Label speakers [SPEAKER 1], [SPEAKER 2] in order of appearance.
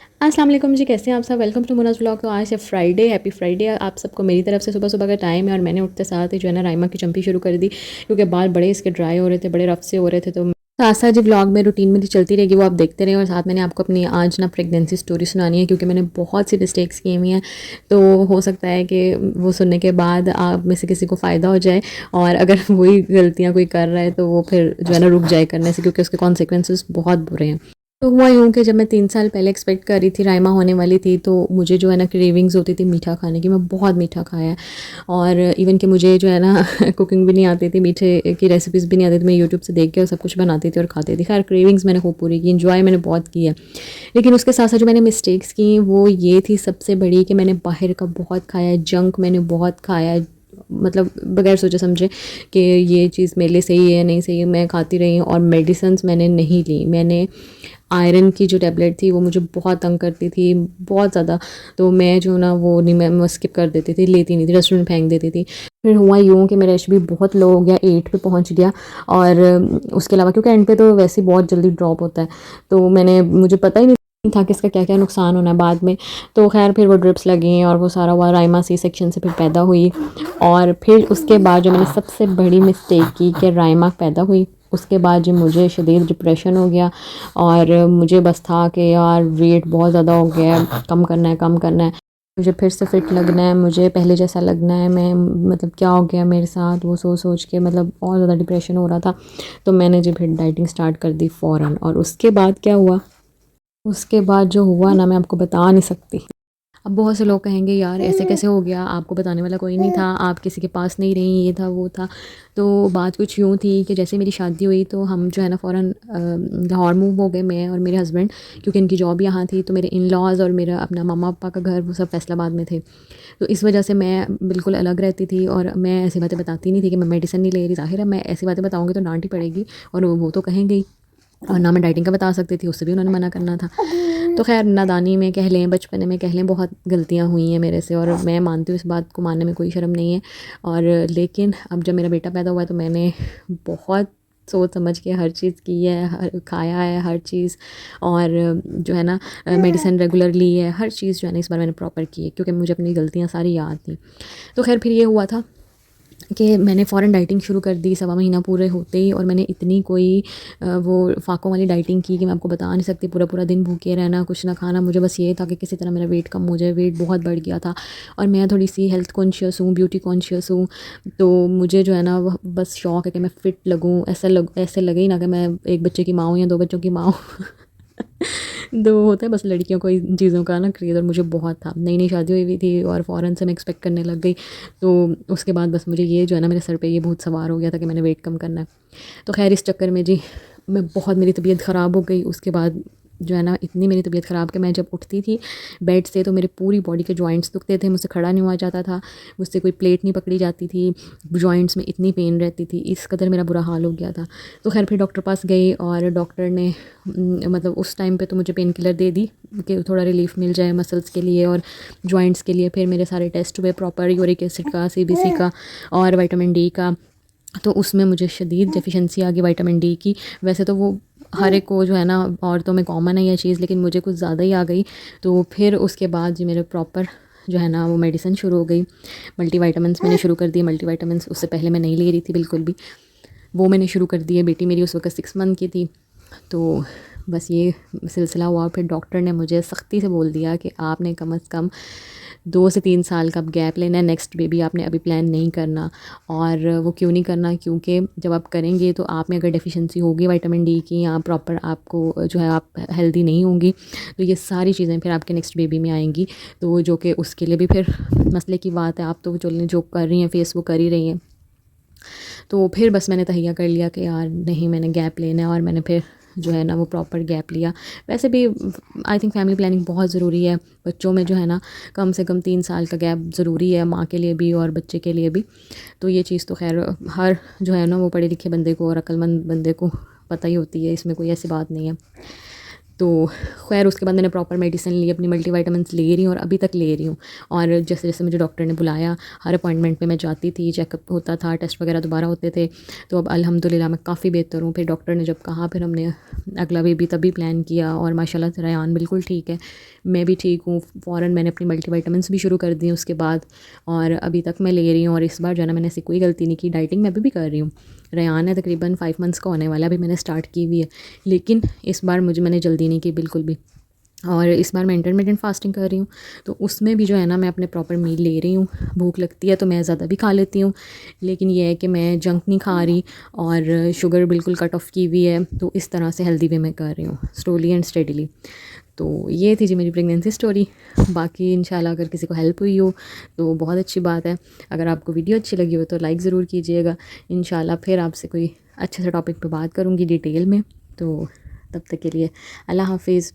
[SPEAKER 1] अस्सलाम वालेकुम जी, कैसे हैं आप सब। Welcome to Munaz vlog. तो आज है फ्राइडे, हैप्पी फ्राइडे आप सबको मेरी तरफ से। सुबह सुबह का टाइम है और मैंने उठते साथ ही जो है ना राइमा की चंपी शुरू कर दी, क्योंकि बाल बड़े इसके ड्राई हो रहे थे, बड़े रफ से हो रहे थे। तो साथ साथ जी व्लॉग में रूटीन मेरी चलती रहेगी, वो आप देखते रहें। और साथ मैंने आपको अपनी आज ना प्रेगनेंसी स्टोरी सुनानी है, क्योंकि मैंने बहुत सी मिस्टेक्स की हुई हैं। तो हो सकता है कि वो सुनने के बाद आप में से किसी को फ़ायदा हो जाए, और अगर वही गलतियाँ कोई कर रहा है तो वो फिर जो है ना रुक जाए करने से, क्योंकि उसके कॉन्सिक्वेंसेस बहुत बुरे हैं। तो हुआ यूँ कि जब मैं 3 साल पहले एक्सपेक्ट कर रही थी, राइमा होने वाली थी, तो मुझे जो है ना क्रेविंग्स होती थी मीठा खाने की। मैं बहुत मीठा खाया है, और इवन कि मुझे जो है ना कुकिंग भी नहीं आती थी, मीठे की रेसिपीज़ भी नहीं आती थी। मैं यूट्यूब से देख के और सब कुछ बनाती थी और खाती थी। खैर क्रेविंग्स मैंने खूब पूरी की, एंजॉय मैंने बहुत की है। लेकिन उसके साथ साथ जो मैंने मिस्टेक्स की वो ये थी सबसे बड़ी, कि मैंने बाहर का बहुत खाया है, जंक मैंने बहुत खाया है। मतलब बगैर सोचे समझे कि ये चीज़ मेरे लिए सही है या नहीं सही है, मैं खाती रही। और मेडिसिन्स मैंने नहीं ली। मैंने आयरन की जो टैबलेट थी वो मुझे बहुत तंग करती थी, बहुत ज़्यादा। तो मैं जो ना वो नहीं, मैं स्किप कर देती थी, लेती नहीं थी, डस्टबिन में फेंक देती थी। फिर हुआ यूँ कि मेरा एचबी बहुत लो हो गया, 8 पे पहुंच गया। और उसके अलावा क्योंकि एंड पे तो वैसे ही बहुत जल्दी ड्रॉप होता है, तो मुझे पता ही नहीं था कि इसका क्या क्या नुकसान होना है बाद में। तो खैर फिर वो ड्रिप्स लगी और वो सारा हुआ। राइमा सी सेक्शन से फिर पैदा हुई। और फिर उसके बाद जो मैंने सबसे बड़ी मिस्टेक की कि राइमा पैदा हुई, उसके बाद जो मुझे शदीद डिप्रेशन हो गया। और मुझे बस था कि यार वेट बहुत ज़्यादा हो गया है, कम करना है, कम करना है, मुझे फिर से फिट लगना है, मुझे पहले जैसा लगना है। मैं मतलब क्या हो गया मेरे साथ, वो सोच सोच के मतलब और ज़्यादा डिप्रेशन हो रहा था। तो मैंने जो फिर डाइटिंग स्टार्ट कर दी फ़ौरन। और उसके बाद क्या हुआ, उसके बाद जो हुआ ना मैं आपको बता नहीं सकती। अब बहुत से लोग कहेंगे यार ऐसे कैसे हो गया, आपको बताने वाला कोई नहीं था, आप किसी के पास नहीं रही, ये था वो था। तो बात कुछ यूँ थी कि जैसे मेरी शादी हुई तो हम जो है ना फ़ौरन लाहौर मूव हो गए, मैं और मेरे हस्बैंड, क्योंकि इनकी जॉब यहाँ थी। तो मेरे इन लॉज़ और मेरा अपना मम्मा पापा का घर वो सब फैसलाबाद में थे। तो इस वजह से मैं बिल्कुल अलग रहती थी, और मैं ऐसी बातें बताती नहीं थी कि मैं मेडिसिन नहीं ले रही। ज़ाहिर है मैं ऐसी बातें बताऊँगी तो डांट ही पड़ेगी, और वो तो कहेंगे ही। और ना मैं डाइटिंग का बता सकती थी, उससे भी उन्होंने मना करना था। तो खैर नादानी में कह लें, बचपने में कह लें, बहुत गलतियाँ हुई हैं मेरे से, और मैं मानती हूँ, इस बात को मानने में कोई शर्म नहीं है। और लेकिन अब जब मेरा बेटा पैदा हुआ है तो मैंने बहुत सोच समझ के हर चीज़ की है, खाया है हर चीज़। और जो है ना मेडिसिन रेगुलर ली है, हर चीज़ जो है ना इस बार मैंने प्रॉपर की है, क्योंकि मुझे अपनी गलतियाँ सारी याद थी। तो खैर फिर ये हुआ था कि मैंने फ़ौरन डाइटिंग शुरू कर दी 1.25 महीना पूरे होते ही। और मैंने इतनी कोई वो फाकों वाली डाइटिंग की कि मैं आपको बता नहीं सकती। पूरा पूरा दिन भूखे रहना, कुछ ना खाना, मुझे बस ये था कि किसी तरह मेरा वेट कम हो जाए। वेट बहुत बढ़ गया था, और मैं थोड़ी सी हेल्थ कॉन्शियस हूँ, ब्यूटी कॉन्शियस हूँ। तो मुझे जो है ना बस शौक़ है कि मैं फ़िट लगूँ, ऐसे लगे ही ना कि मैं एक बच्चे की माँ हूँ या 2 बच्चों की माँ हूँ। दो होता है बस लड़कियों को इन चीज़ों का ना क्रेज़, और मुझे बहुत था। नई नई शादी हुई हुई थी और फ़ौरन से मैं एक्सपेक्ट करने लग गई। तो उसके बाद बस मुझे ये जो है ना मेरे सर पे ये भूत सवार हो गया था कि मैंने वेट कम करना है। तो खैर इस चक्कर में जी मैं बहुत, मेरी तबीयत ख़राब हो गई। उसके बाद जो है ना इतनी मेरी तबीयत ख़राब कि मैं जब उठती थी बेड से तो मेरे पूरी बॉडी के जॉइंट्स दुखते थे, मुझसे खड़ा नहीं हुआ जाता था, मुझसे कोई प्लेट नहीं पकड़ी जाती थी, जॉइंट्स में इतनी पेन रहती थी, इस कदर मेरा बुरा हाल हो गया था। तो खैर फिर डॉक्टर पास गई, और डॉक्टर ने मतलब उस टाइम पे तो मुझे पेन किलर दे दी कि थोड़ा रिलीफ मिल जाए मसल्स के लिए और जॉइंट्स के लिए। फिर मेरे सारे टेस्ट हुए प्रॉपर, यूरिक एसिड का, सीबीसी का और विटामिन डी का। तो उसमें मुझे शदीद डेफिशिएंसी आ गई विटामिन डी की। वैसे तो वो हर एक को जो है ना औरतों में कॉमन है ये चीज़, लेकिन मुझे कुछ ज़्यादा ही आ गई। तो फिर उसके बाद जी मेरे प्रॉपर जो है ना वो मेडिसिन शुरू हो गई। मल्टीविटामिन्स मैंने शुरू कर दिए। मल्टीविटामिन्स उससे पहले मैं नहीं ले रही थी बिल्कुल भी, वो मैंने शुरू कर दिए। बेटी मेरी उस वक्त 6 मंथ की थी। तो बस ये सिलसिला हुआ। फिर डॉक्टर ने मुझे सख्ती से बोल दिया कि आपने कम से कम 2 से 3 साल का गैप लेना है, नेक्स्ट बेबी आपने अभी प्लान नहीं करना। और वो क्यों नहीं करना, क्योंकि जब आप करेंगे तो आप में अगर डेफिशिएंसी होगी विटामिन डी की, या प्रॉपर आपको जो है आप हेल्दी नहीं होंगी, तो ये सारी चीज़ें फिर आपके नेक्स्ट बेबी में आएंगी। तो जो कि उसके लिए भी फिर मसले की बात है। आप तो जो कर रही हैं फेस वो कर ही रही हैं। तो फिर बस मैंने तहैया कर लिया कि यार नहीं, मैंने गैप लेना है, और मैंने फिर जो है ना वो प्रॉपर गैप लिया। वैसे भी आई थिंक फैमिली प्लानिंग बहुत ज़रूरी है बच्चों में, जो है ना कम से कम 3 साल का गैप ज़रूरी है, माँ के लिए भी और बच्चे के लिए भी। तो ये चीज़ तो खैर हर जो है ना वो पढ़े लिखे बंदे को और अक्लमंद बंदे को पता ही होती है, इसमें कोई ऐसी बात नहीं है। तो खैर उसके बाद मैंने प्रॉपर मेडिसिन ली, अपनी मल्टीविटामिन्स ले रही हूँ और अभी तक ले रही हूँ। और जैसे जैसे मुझे डॉक्टर ने बुलाया, हर अपॉइंटमेंट पे मैं जाती थी, चेकअप होता था, टेस्ट वगैरह दोबारा होते थे। तो अब अल्हम्दुलिल्लाह मैं काफ़ी बेहतर हूँ। फिर डॉक्टर ने जब कहा, फिर हमने अगला बेबी तभी प्लान किया और माशाल्लाह से रेयान बिल्कुल ठीक है, मैं भी ठीक हूँ। फ़ौरन मैंने अपनी मल्टीविटामिन्स भी शुरू कर दी उसके बाद, और अभी तक मैं ले रही हूँ। और इस बार जो है ना, मैंने ऐसी कोई गलती नहीं की, डाइटिंग मैं अभी भी कर रही हूँ। रेयान है तकरीबन 5 मंथ्स का होने वाला है, अभी मैंने स्टार्ट की हुई है, लेकिन इस बार मैंने जल्दी नहीं की बिल्कुल भी। और इस बार मैं इंटरमिटेंट फास्टिंग कर रही हूँ, तो उसमें भी जो है ना, मैं अपने प्रॉपर मील ले रही हूँ। भूख लगती है तो मैं ज़्यादा भी खा लेती हूँ, लेकिन ये है कि मैं जंक नहीं खा रही और शुगर बिल्कुल कट ऑफ की हुई है। तो इस तरह से हेल्दी वे में कर रही हूँ, स्लोली एंड स्टेडीली। तो ये थी जी मेरी प्रेगनेंसी स्टोरी। बाकी इंशाल्लाह अगर किसी को हेल्प हुई हो तो बहुत अच्छी बात है। अगर आपको वीडियो अच्छी लगी हो तो लाइक ज़रूर कीजिएगा। इंशाल्लाह फिर आपसे कोई अच्छे से टॉपिक पे बात करूँगी डिटेल में। तो तब तक के लिए अल्लाह हाफ़िज़।